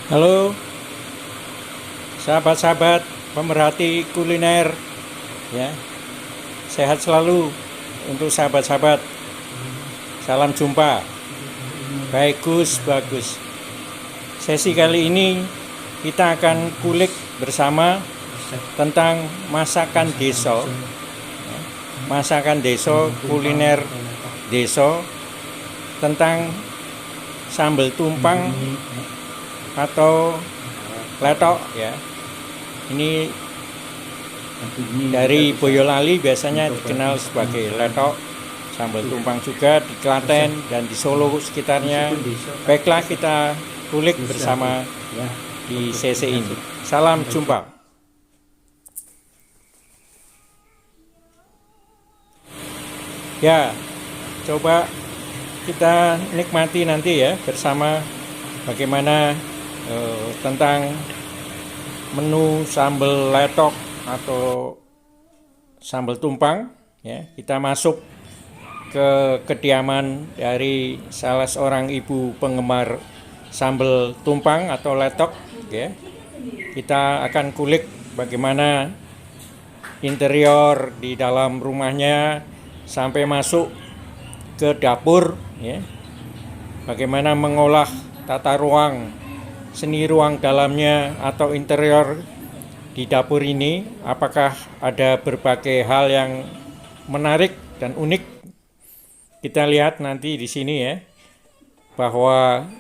Halo sahabat-sahabat pemerhati kuliner ya. Sehat selalu untuk sahabat-sahabat. Salam jumpa. Bagus. Sesi kali ini kita akan kulik bersama tentang masakan desa. Masakan desa, kuliner desa, tentang sambal tumpang atau letok ya. Ini dari Boyolali biasanya dikenal sebagai letok, sambal tumpang juga di Klaten dan di Solo sekitarnya. Baiklah, kita kulik bersama di sesi ini. Salam jumpa. Ya, coba kita nikmati nanti ya bersama bagaimana tentang menu sambal letok atau sambal tumpang ya. Kita masuk ke kediaman dari salah seorang ibu penggemar sambal tumpang atau letok ya. Kita akan kulik bagaimana interior di dalam rumahnya sampai masuk ke dapur ya. Bagaimana mengolah tata ruang, seni ruang dalamnya atau interior di dapur ini, apakah ada berbagai hal yang menarik dan unik. Kita lihat nanti di sini ya, bahwa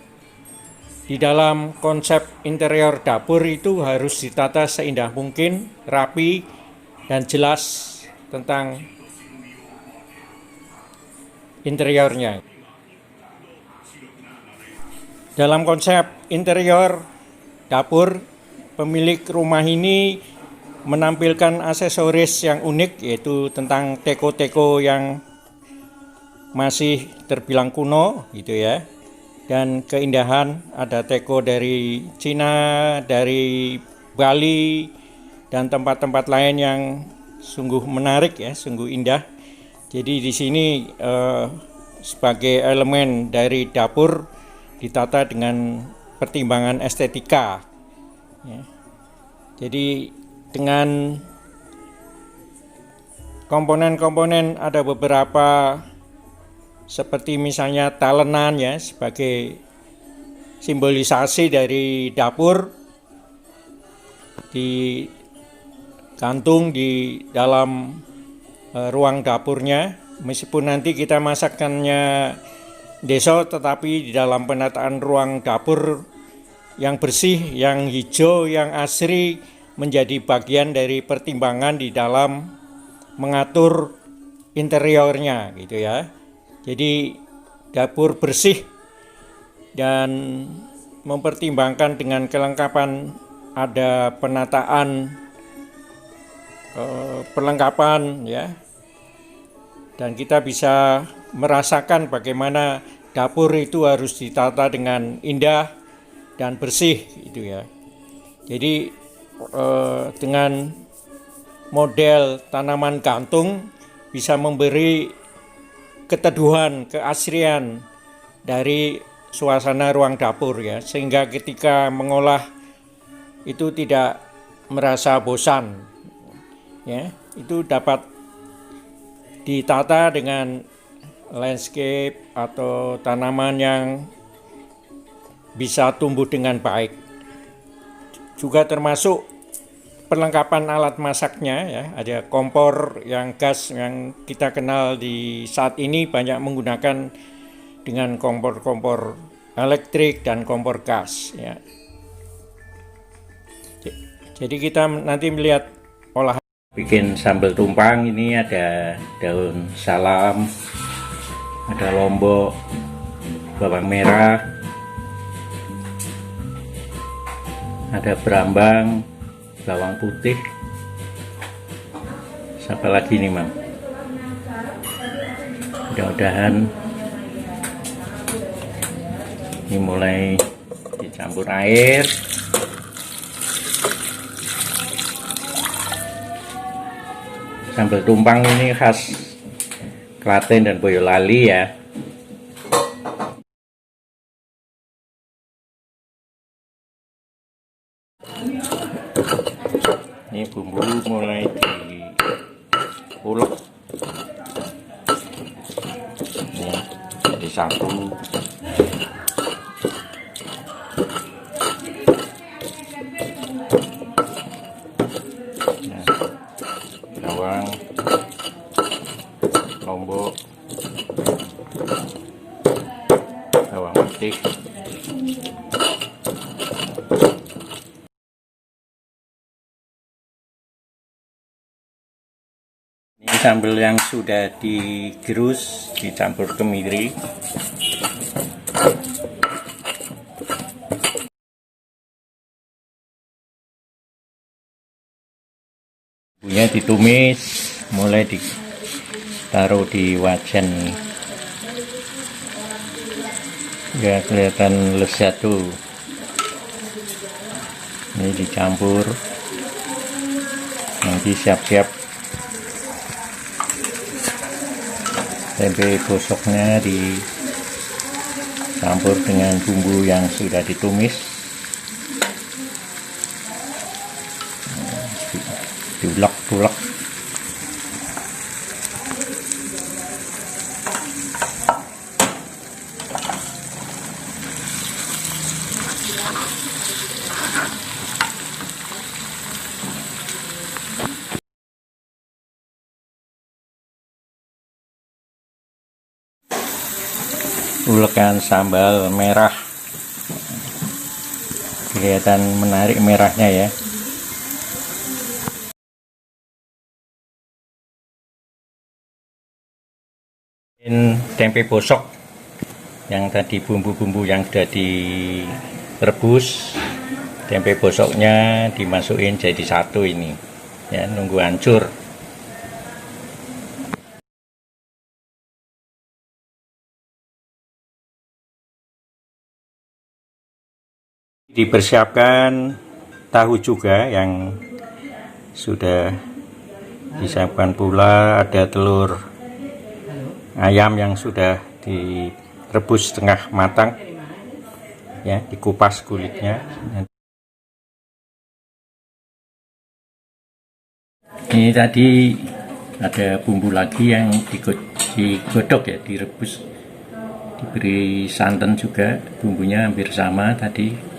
di dalam konsep interior dapur itu harus ditata seindah mungkin, rapi dan jelas tentang interiornya. Dalam konsep interior dapur, pemilik rumah ini menampilkan aksesoris yang unik, yaitu tentang teko-teko yang masih terbilang kuno gitu ya. Dan keindahan, ada teko dari Cina, dari Bali, dan tempat-tempat lain yang sungguh menarik ya, sungguh indah. Jadi di sini sebagai elemen dari dapur ditata dengan pertimbangan estetika ya. Jadi dengan komponen-komponen, ada beberapa seperti misalnya talenan ya, sebagai simbolisasi dari dapur, digantung di dalam ruang dapurnya. Meskipun nanti kita masakannya desa, tetapi di dalam penataan ruang dapur yang bersih, yang hijau, yang asri menjadi bagian dari pertimbangan di dalam mengatur interiornya gitu ya. Jadi dapur bersih dan mempertimbangkan dengan kelengkapan, ada penataan perlengkapan ya. Dan kita bisa merasakan bagaimana dapur itu harus ditata dengan indah dan bersih gitu ya. Jadi dengan model tanaman gantung bisa memberi keteduhan, keasrian dari suasana ruang dapur ya, sehingga ketika mengolah itu tidak merasa bosan ya. Itu dapat ditata dengan landscape atau tanaman yang bisa tumbuh dengan baik. Juga termasuk perlengkapan alat masaknya ya, ada kompor yang gas yang kita kenal di saat ini banyak menggunakan dengan kompor-kompor elektrik dan kompor gas ya. Jadi kita nanti melihat olahan bikin sambal tumpang. Ini ada daun salam, ada lombok, bawang merah, ada berambang, bawang putih. Siapa lagi nih, Mam? Mudah-mudahan ini mulai dicampur air. Sambal tumpang ini khas Klaten dan Boyolali ya. Ini bumbu mulai diulek. Ini jadi satu. Nah, bawang, lombok, bawang putih. Ini sambal yang sudah digerus dicampur kemiri. Bumbunya ditumis, mulai ditaruh di wajan. Ya, kelihatan lezat tuh. Ini dicampur. Nanti siap-siap tempe bosoknya dicampur dengan bumbu yang sudah ditumis, diulek-ulek. Ulekan sambal merah, kelihatan menarik merahnya ya. Ini tempe bosok yang tadi bumbu-bumbu yang sudah direbus, tempe bosoknya dimasukin jadi satu ini ya, nunggu hancur. Dipersiapkan tahu juga yang sudah disiapkan pula, ada telur ayam yang sudah direbus setengah matang ya, dikupas kulitnya. Ini tadi ada bumbu lagi yang digodok ya, direbus, diberi santan juga, bumbunya hampir sama tadi.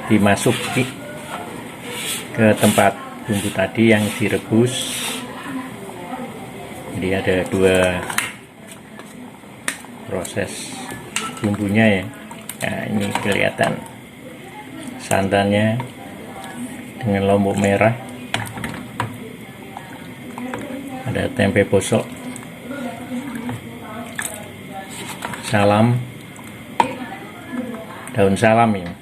Dimasuki ke tempat bumbu tadi yang direbus. Jadi ada dua proses bumbunya ya. Nah, ini kelihatan santannya dengan lombok merah, ada tempe bosok, salam, daun salam ini.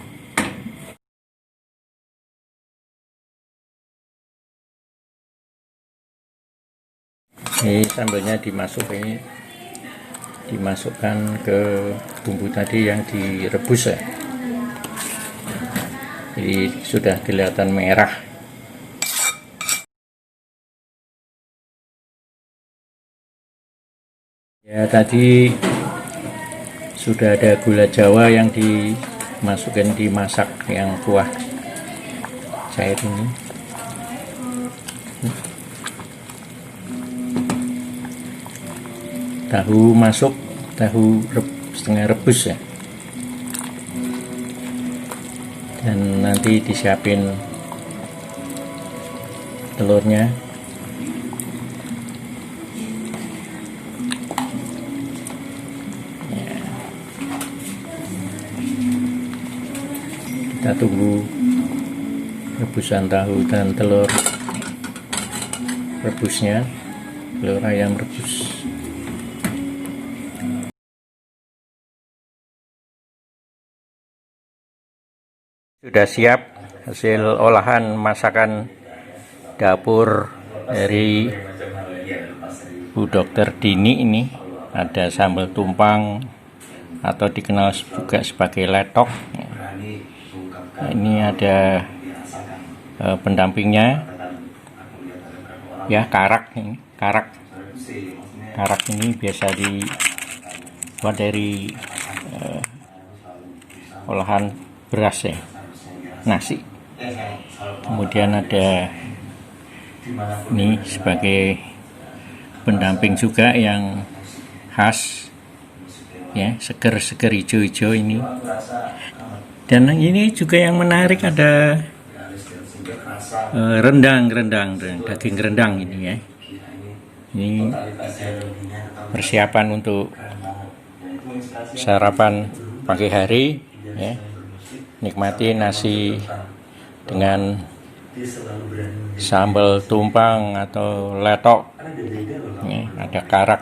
Ini sambalnya dimasukkan ke bumbu tadi yang direbus ya. Jadi sudah kelihatan merah. Ya, tadi sudah ada gula jawa yang dimasukkan, dimasak yang kuah cair ini. Tahu masuk, tahu setengah rebus ya. Dan nanti disiapin telurnya. Ya. Kita tunggu rebusan tahu dan telur rebusnya, telur ayam rebus. Sudah siap hasil olahan masakan dapur dari Bu Dokter Dini ini. Ada sambal tumpang atau dikenal juga sebagai letok. Nah, ini ada pendampingnya ya, karak ini biasa dibuat dari olahan beras ya, nasi. Kemudian ada ini sebagai pendamping juga yang khas ya, seger-seger hijau-hijau ini. Dan ini juga yang menarik ada rendang, daging rendang ini ya. Ini persiapan untuk sarapan pagi hari ya. Nikmati nasi dengan sambal tumpang atau letok ya, ada karak.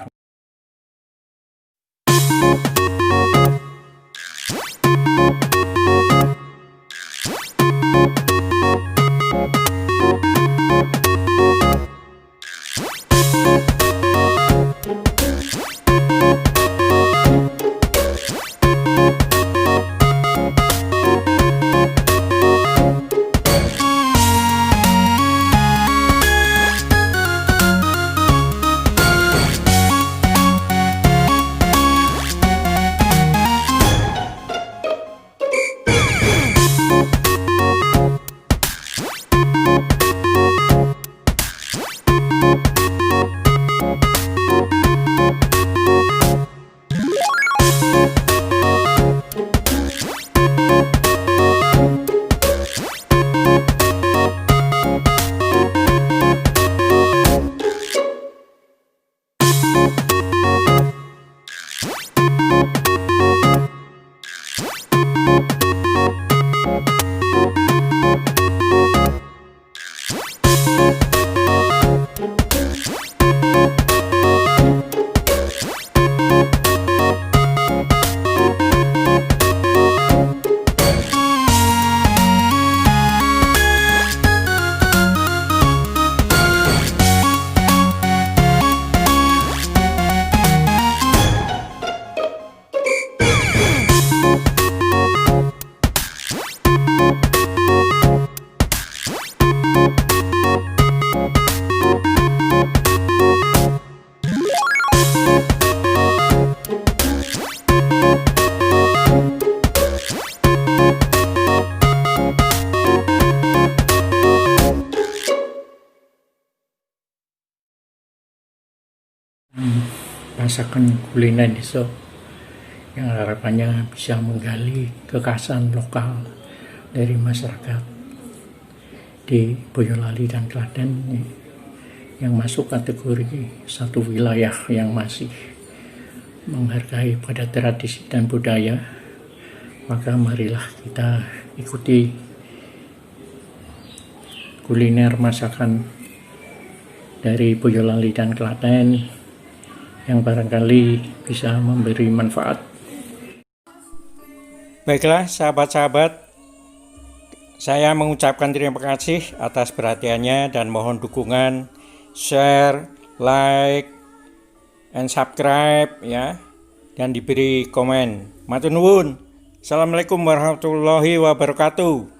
Masakan kuliner desa yang harapannya bisa menggali kekhasan lokal dari masyarakat di Boyolali dan Klaten yang masuk kategori satu wilayah yang masih menghargai pada tradisi dan budaya. Maka marilah kita ikuti kuliner masakan dari Boyolali dan Klaten yang barangkali bisa memberi manfaat. Baiklah sahabat-sahabat, saya mengucapkan terima kasih atas perhatiannya dan mohon dukungan, share, like, and subscribe ya, dan diberi komen. Matur nuwun. Assalamualaikum warahmatullahi wabarakatuh.